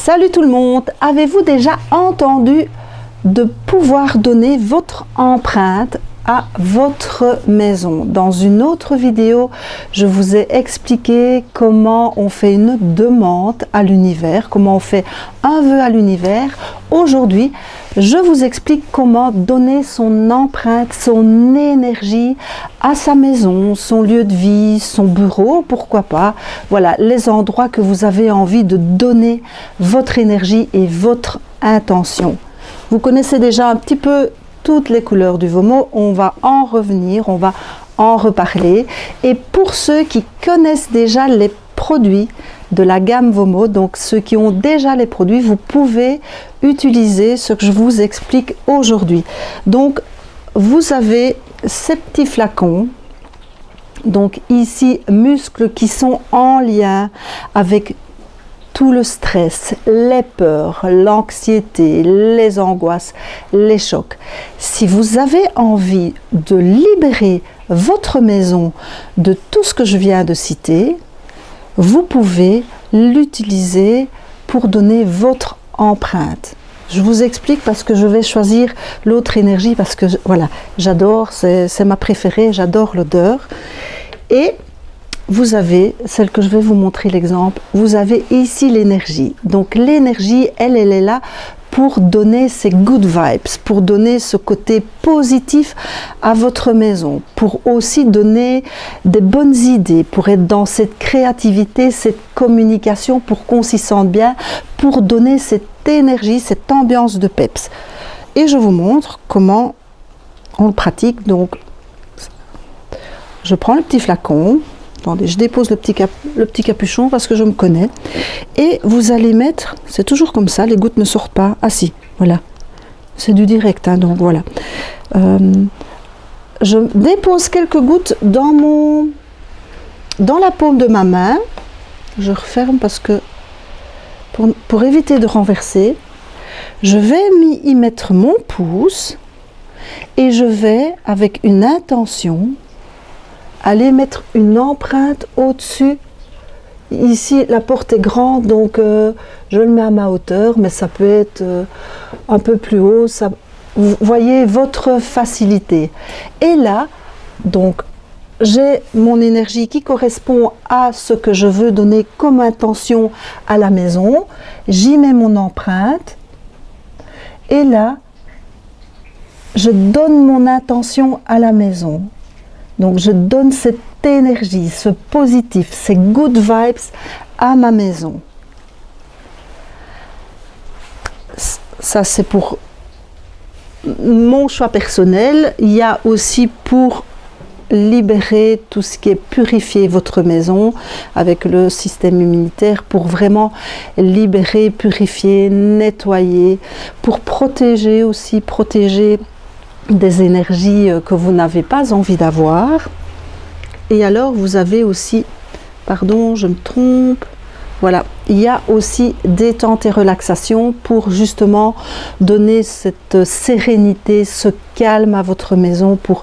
Salut tout le monde! Avez-vous déjà entendu de pouvoir donner votre empreinte à votre maison? Dans une autre vidéo, je vous ai expliqué comment on fait une demande à l'univers, comment on fait un vœu à l'univers. Aujourd'hui, je vous explique comment donner son empreinte, son énergie à sa maison, son lieu de vie, son bureau, pourquoi pas. Voilà, les endroits que vous avez envie de donner votre énergie et votre intention. Vous connaissez déjà un petit peu toutes les couleurs du Vomo, on va en revenir, on va en reparler. Et pour ceux qui connaissent déjà les produits de la gamme Vomo, donc ceux qui ont déjà les produits, vous pouvez utiliser ce que je vous explique aujourd'hui. Donc vous avez ces petits flacons, donc ici muscles qui sont en lien avec tout le stress, les peurs, l'anxiété, les angoisses, les chocs. Si vous avez envie de libérer votre maison de tout ce que je viens de citer, vous pouvez l'utiliser pour donner votre empreinte. Je vous explique parce que je vais choisir l'autre énergie parce que voilà, j'adore, c'est ma préférée, j'adore l'odeur. Et vous avez, celle que je vais vous montrer l'exemple, vous avez ici l'énergie. Donc l'énergie, elle est là pour donner ces good vibes, pour donner ce côté positif à votre maison, pour aussi donner des bonnes idées, pour être dans cette créativité, cette communication, pour qu'on s'y sente bien, pour donner cette énergie, cette ambiance de peps. Et je vous montre comment on le pratique. Donc, je prends le petit flacon. Attendez, je dépose le petit capuchon parce que je me connais. Et vous allez mettre, c'est toujours comme ça, les gouttes ne sortent pas. Ah si, voilà. C'est du direct, hein, donc voilà. Je dépose quelques gouttes dans la paume de ma main. Je referme parce que, pour éviter de renverser, je vais y mettre mon pouce et je vais, avec une intention, aller mettre une empreinte au-dessus. Ici, la porte est grande, donc je le mets à ma hauteur, mais ça peut être un peu plus haut. Ça, vous voyez votre facilité. Et là, donc, j'ai mon énergie qui correspond à ce que je veux donner comme intention à la maison. J'y mets mon empreinte. Et là, je donne mon intention à la maison. Donc je donne cette énergie, ce positif, ces good vibes à ma maison. Ça c'est pour mon choix personnel. Il y a aussi pour libérer tout ce qui est purifier votre maison avec le système immunitaire, pour vraiment libérer, purifier, nettoyer, pour protéger aussi, protéger des énergies que vous n'avez pas envie d'avoir. Et alors vous avez aussi, pardon, je me trompe, voilà, il y a aussi détente et relaxation pour justement donner cette sérénité, ce calme à votre maison, pour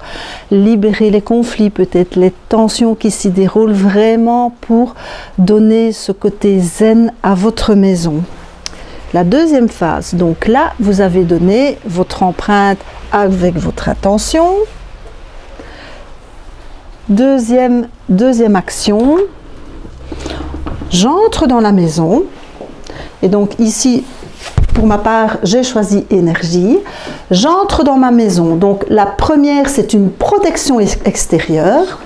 libérer les conflits, peut-être les tensions qui s'y déroulent, vraiment pour donner ce côté zen à votre maison. La deuxième phase, donc là, vous avez donné votre empreinte avec votre intention. Deuxième action, j'entre dans la maison. Et donc ici, pour ma part, j'ai choisi énergie. J'entre dans ma maison. Donc la première, c'est une protection extérieure.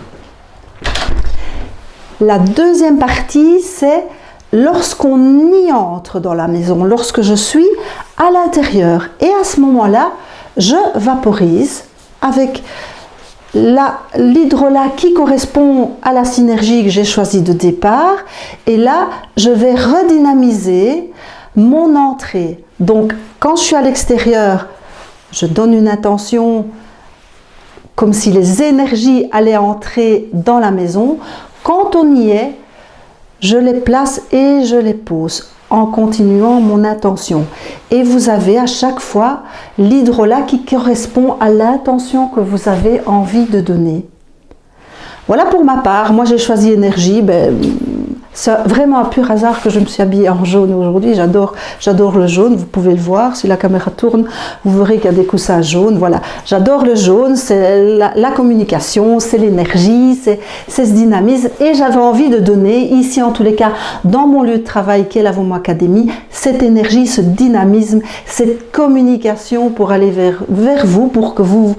La deuxième partie, c'est lorsqu'on y entre dans la maison, lorsque je suis à l'intérieur. Et à ce moment-là, je vaporise avec l'hydrolat qui correspond à la synergie que j'ai choisie de départ. Et là, je vais redynamiser mon entrée. Donc, quand je suis à l'extérieur, je donne une intention comme si les énergies allaient entrer dans la maison. Quand on y est, je les place et je les pose en continuant mon intention. Et vous avez à chaque fois l'hydrolat qui correspond à l'intention que vous avez envie de donner. Voilà pour ma part. Moi j'ai choisi énergie. C'est vraiment un pur hasard que je me suis habillée en jaune aujourd'hui. J'adore le jaune, vous pouvez le voir. Si la caméra tourne, vous verrez qu'il y a des coussins jaunes. Voilà, j'adore le jaune, c'est la communication, c'est l'énergie, c'est ce dynamisme. Et j'avais envie de donner, ici en tous les cas, dans mon lieu de travail qui est la Vomo Academy, cette énergie, ce dynamisme, cette communication pour aller vers vous, pour que vous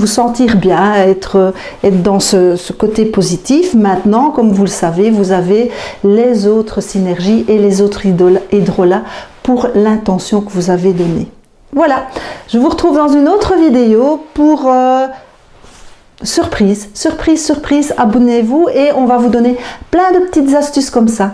sentir bien, être dans ce côté positif. Maintenant, comme vous le savez, vous avez les autres synergies et les autres hydrolats pour l'intention que vous avez donnée. Voilà, je vous retrouve dans une autre vidéo pour surprise, abonnez-vous et on va vous donner plein de petites astuces comme ça